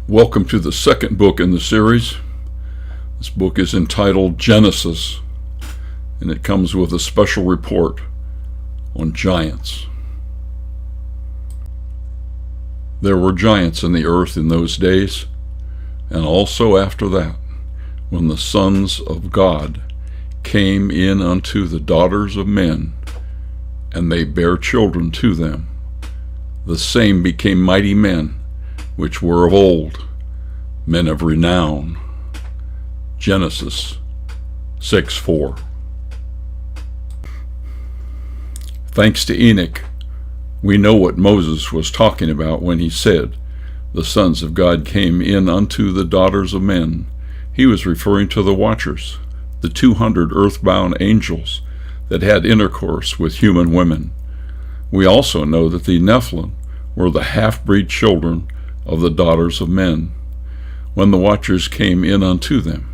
Welcome to the second book in the series. This book is entitled Genesis, and it comes with a special report on giants. There were giants in the earth in those days, and also after that, when the sons of God came in unto the daughters of men, and they bare children to them. The same became mighty men, which were of old, men of renown. Genesis 6:4. Thanks to Enoch, we know what Moses was talking about when he said, the sons of God came in unto the daughters of men. He was referring to the watchers, the 200 earthbound angels that had intercourse with human women. We also know that the Nephilim were the half-breed children of the daughters of men, when the watchers came in unto them.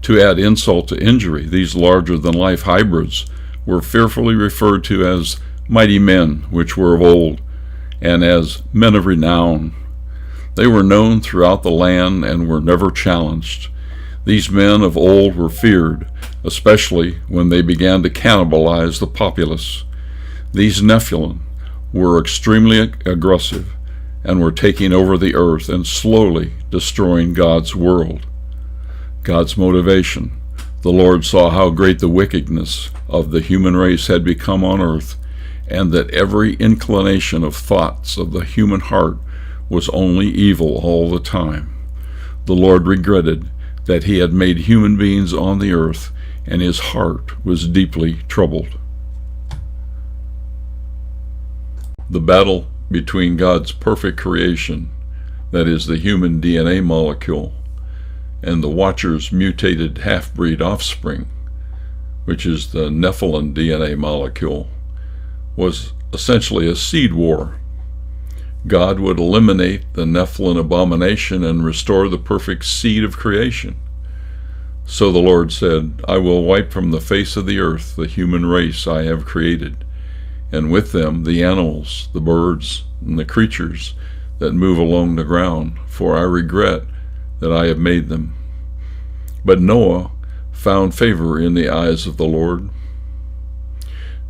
To add insult to injury, these larger-than-life hybrids were fearfully referred to as mighty men, which were of old, and as men of renown. They were known throughout the land and were never challenged. These men of old were feared, especially when they began to cannibalize the populace. These Nephilim were extremely aggressive and were taking over the earth and slowly destroying God's world. God's motivation. The Lord saw how great the wickedness of the human race had become on earth, and that every inclination of thoughts of the human heart was only evil all the time. The Lord regretted that he had made human beings on the earth, and his heart was deeply troubled. The battle between God's perfect creation, that is the human DNA molecule, and the Watcher's mutated half-breed offspring, which is the Nephilim DNA molecule, was essentially a seed war. God would eliminate the Nephilim abomination and restore the perfect seed of creation. So the Lord said, I will wipe from the face of the earth the human race I have created, and with them the animals, the birds, and the creatures that move along the ground, for I regret that I have made them. But Noah found favor in the eyes of the Lord.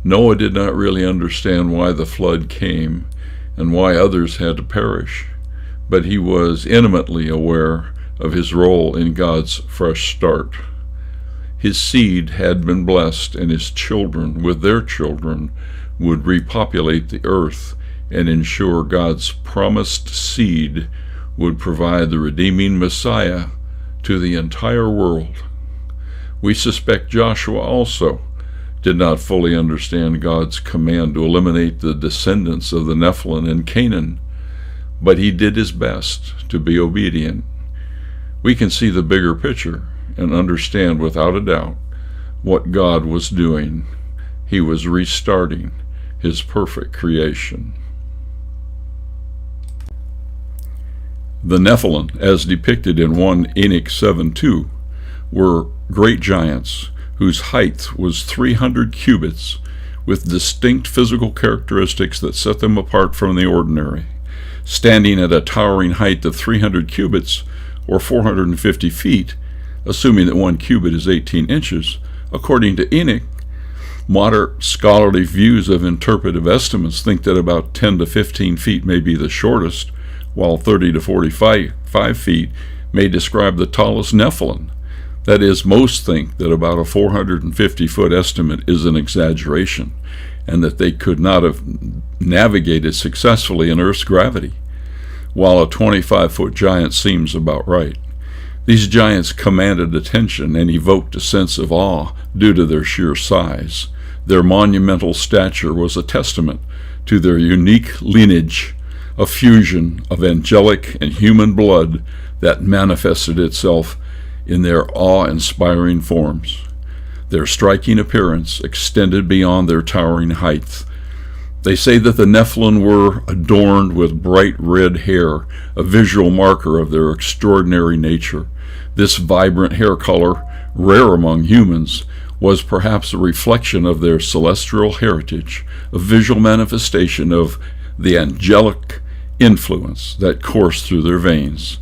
Noah did not really understand why the flood came and why others had to perish, but he was intimately aware of his role in God's fresh start. His seed had been blessed, and his children, with their children, would repopulate the earth and ensure God's promised seed would provide the redeeming Messiah to the entire world. We suspect Joshua also did not fully understand God's command to eliminate the descendants of the Nephilim in Canaan, but he did his best to be obedient. We can see the bigger picture and understand without a doubt what God was doing. He was restarting his perfect creation. The Nephilim, as depicted in 1 Enoch 7:2, were great giants whose height was 300 cubits, with distinct physical characteristics that set them apart from the ordinary. Standing at a towering height of 300 cubits, or 450 feet, assuming that 1 cubit is 18 inches, according to Enoch, moderate scholarly views of interpretive estimates think that about 10 to 15 feet may be the shortest, while 30 to 45 feet may describe the tallest Nephilim. That is, most think that about a 450-foot estimate is an exaggeration, and that they could not have navigated successfully in Earth's gravity, while a 25-foot giant seems about right. These giants commanded attention and evoked a sense of awe due to their sheer size. Their monumental stature was a testament to their unique lineage, a fusion of angelic and human blood that manifested itself in their awe-inspiring forms. Their striking appearance extended beyond their towering height. They say that the Nephilim were adorned with bright red hair, a visual marker of their extraordinary nature. This vibrant hair color, rare among humans, was perhaps a reflection of their celestial heritage, a visual manifestation of the angelic influence that coursed through their veins.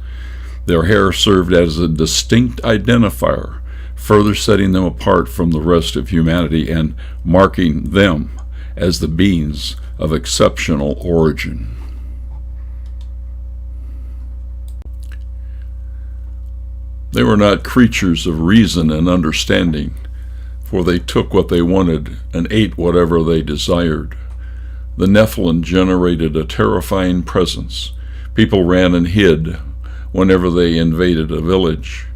Their hair served as a distinct identifier, further setting them apart from the rest of humanity and marking them as the beings of exceptional origin. They were not creatures of reason and understanding, for they took what they wanted and ate whatever they desired. The Nephilim generated a terrifying presence. People ran and hid whenever they invaded a village.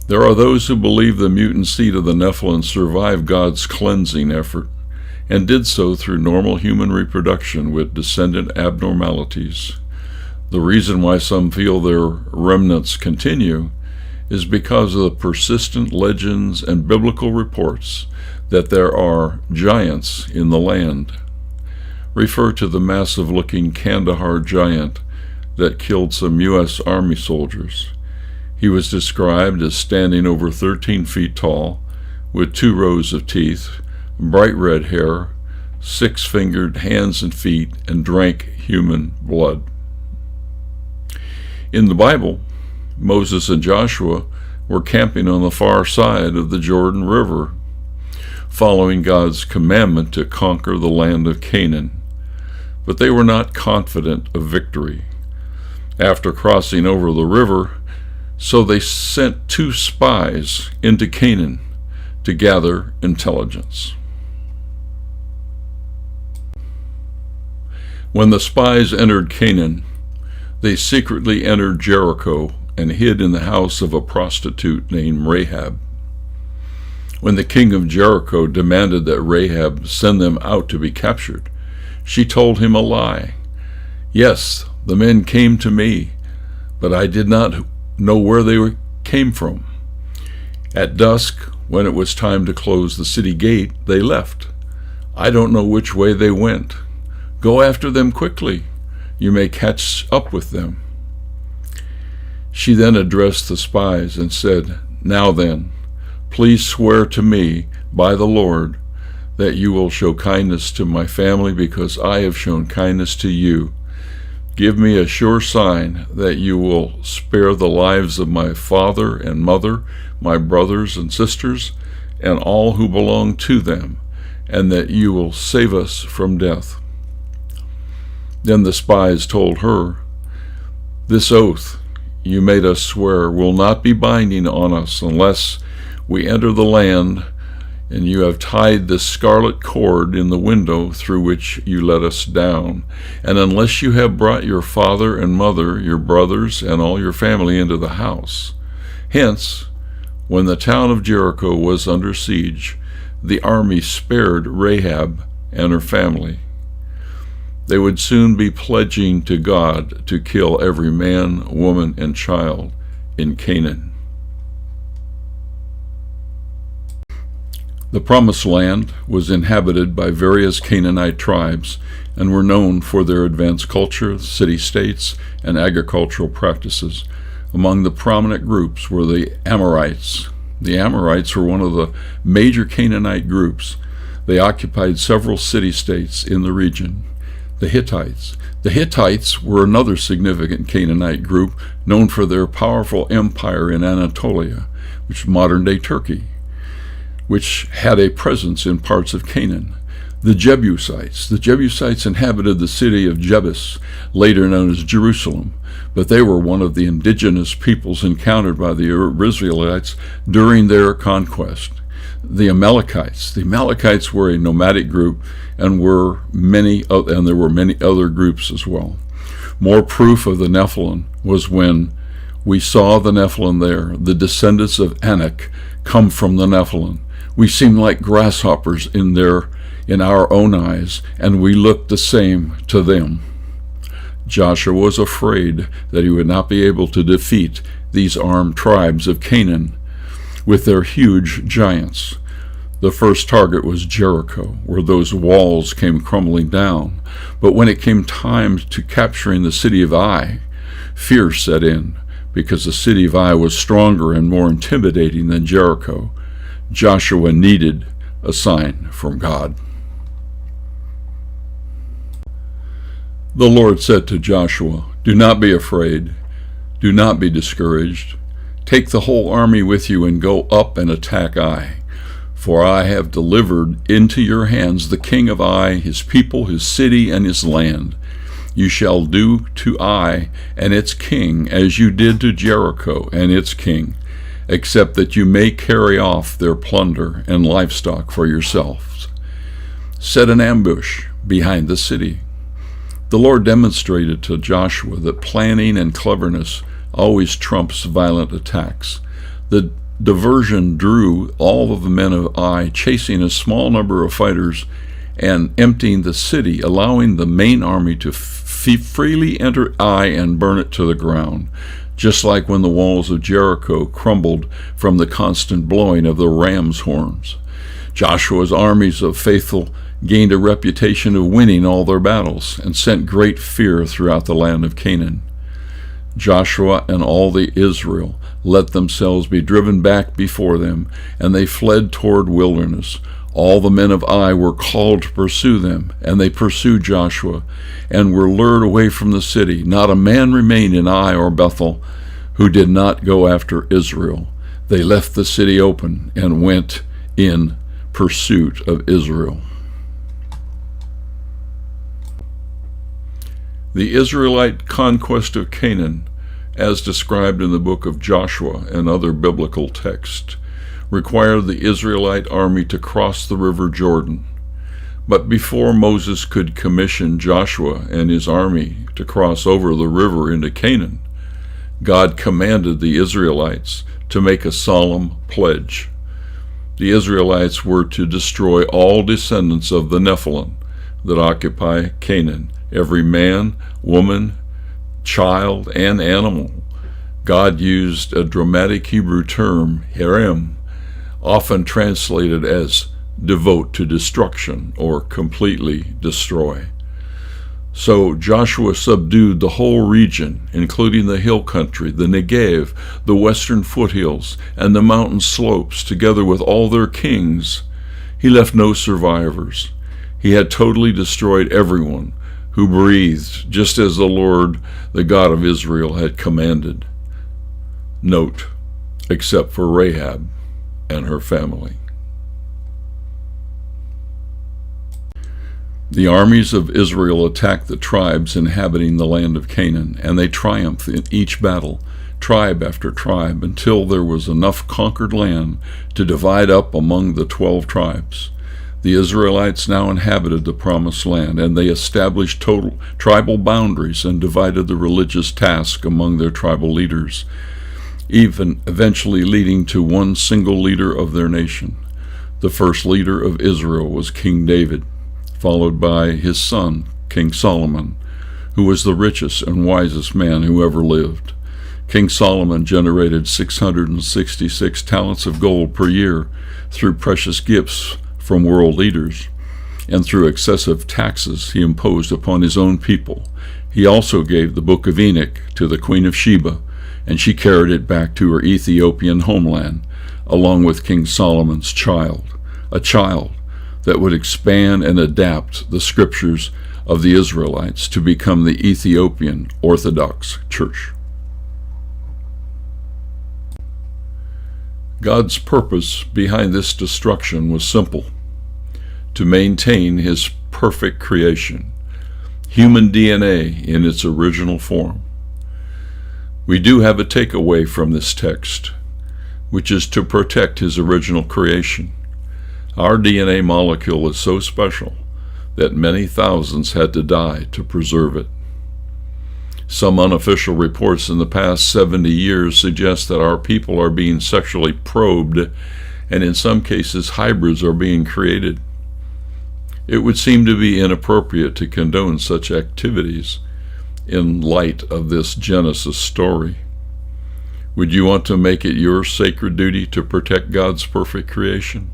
There are those who believe the mutant seed of the Nephilim survived God's cleansing effort and did so through normal human reproduction with descendant abnormalities. The reason why some feel their remnants continue is because of the persistent legends and biblical reports that there are giants in the land. Refer to the massive-looking Kandahar giant that killed some U.S. Army soldiers. He was described as standing over 13 feet tall, with 2 rows of teeth, bright red hair, 6-fingered hands and feet, and drank human blood. In the Bible, Moses and Joshua were camping on the far side of the Jordan River, following God's commandment to conquer the land of Canaan. But they were not confident of victory. After crossing over the river, so they sent 2 spies into Canaan to gather intelligence. When the spies entered Canaan, they secretly entered Jericho and hid in the house of a prostitute named Rahab. When the king of Jericho demanded that Rahab send them out to be captured, she told him a lie. "Yes, the men came to me, but I did not know where they came from. At dusk, when it was time to close the city gate, they left. I don't know which way they went. Go after them quickly. You may catch up with them." She then addressed the spies and said, "Now then, please swear to me by the Lord that you will show kindness to my family because I have shown kindness to you. Give me a sure sign that you will spare the lives of my father and mother, my brothers and sisters, and all who belong to them, and that you will save us from death." Then the spies told her, "This oath you made us swear will not be binding on us unless we enter the land and you have tied this scarlet cord in the window through which you let us down, and unless you have brought your father and mother, your brothers, and all your family into the house." Hence, when the town of Jericho was under siege, the army spared Rahab and her family. They would soon be pledging to God to kill every man, woman, and child in Canaan. The Promised Land was inhabited by various Canaanite tribes and were known for their advanced culture, city-states, and agricultural practices. Among the prominent groups were the Amorites. The Amorites were one of the major Canaanite groups. They occupied several city-states in the region. The Hittites. The Hittites were another significant Canaanite group known for their powerful empire in Anatolia, which is modern-day Turkey, which had a presence in parts of Canaan. The Jebusites. The Jebusites inhabited the city of Jebus, later known as Jerusalem, but they were one of the indigenous peoples encountered by the Israelites during their conquest. The Amalekites. The Amalekites were a nomadic group, and there were many other groups as well. More proof of the Nephilim was when we saw the Nephilim there. The descendants of ENOCH come from the Nephilim. We seem like grasshoppers in our own eyes, and we look the same to them. Joshua was afraid that he would not be able to defeat these armed tribes of Canaan with their huge giants. The first target was Jericho, where those walls came crumbling down. But when it came time to capturing the city of Ai, fear set in, because the city of Ai was stronger and more intimidating than Jericho. Joshua needed a sign from God. The Lord said to Joshua, "Do not be afraid. Do not be discouraged. Take the whole army with you and go up and attack Ai. For I have delivered into your hands the king of Ai, his people, his city, and his land. You shall do to Ai and its king as you did to Jericho and its king, except that you may carry off their plunder and livestock for yourselves. Set an ambush behind the city. The Lord demonstrated to Joshua that planning and cleverness always trumps violent attacks. The diversion drew all of the men of Ai, chasing a small number of fighters and emptying the city, allowing the main army to freely enter Ai and burn it to the ground, just like when the walls of Jericho crumbled from the constant blowing of the ram's horns. Joshua's armies of faithful gained a reputation of winning all their battles and sent great fear throughout the land of Canaan. Joshua and all the Israel let themselves be driven back before them, and they fled toward wilderness. All the men of Ai were called to pursue them, and they pursued Joshua, and were lured away from the city. Not a man remained in Ai or Bethel who did not go after Israel. They left the city open and went in pursuit of Israel. The Israelite conquest of Canaan, as described in the book of Joshua and other biblical texts, required the Israelite army to cross the river Jordan. But before Moses could commission Joshua and his army to cross over the river into Canaan, God commanded the Israelites to make a solemn pledge. The Israelites were to destroy all descendants of the Nephilim that occupy Canaan, every man, woman, child, and animal. God used a dramatic Hebrew term, herem, often translated as devote to destruction or completely destroy. So Joshua subdued the whole region, including the hill country, the Negev, the western foothills, and the mountain slopes, together with all their kings. He left no survivors. He had totally destroyed everyone who breathed, just as the Lord, the God of Israel, had commanded. Note, except for Rahab and her family. The armies of Israel attacked the tribes inhabiting the land of Canaan, and they triumphed in each battle, tribe after tribe, until there was enough conquered land to divide up among the 12 tribes. The Israelites now inhabited the promised land, and they established total tribal boundaries and divided the religious task among their tribal leaders, even eventually leading to one single leader of their nation. The first leader of Israel was King David, followed by his son, King Solomon, who was the richest and wisest man who ever lived. King Solomon generated 666 talents of gold per year through precious gifts from world leaders, and through excessive taxes he imposed upon his own people. He also gave the book of ENOCH to the Queen of Sheba, and she carried it back to her Ethiopian homeland, along with King Solomon's child, a child that would expand and adapt the scriptures of the Israelites to become the Ethiopian Orthodox Church. God's purpose behind this destruction was simple: to maintain his perfect creation, human DNA in its original form. We do have a takeaway from this text, which is to protect his original creation. Our DNA molecule is so special that many thousands had to die to preserve it. Some unofficial reports in the past 70 years suggest that our people are being sexually probed, and in some cases hybrids are being created. It would seem to be inappropriate to condone such activities in light of this Genesis story. Would you want to make it your sacred duty to protect God's perfect creation?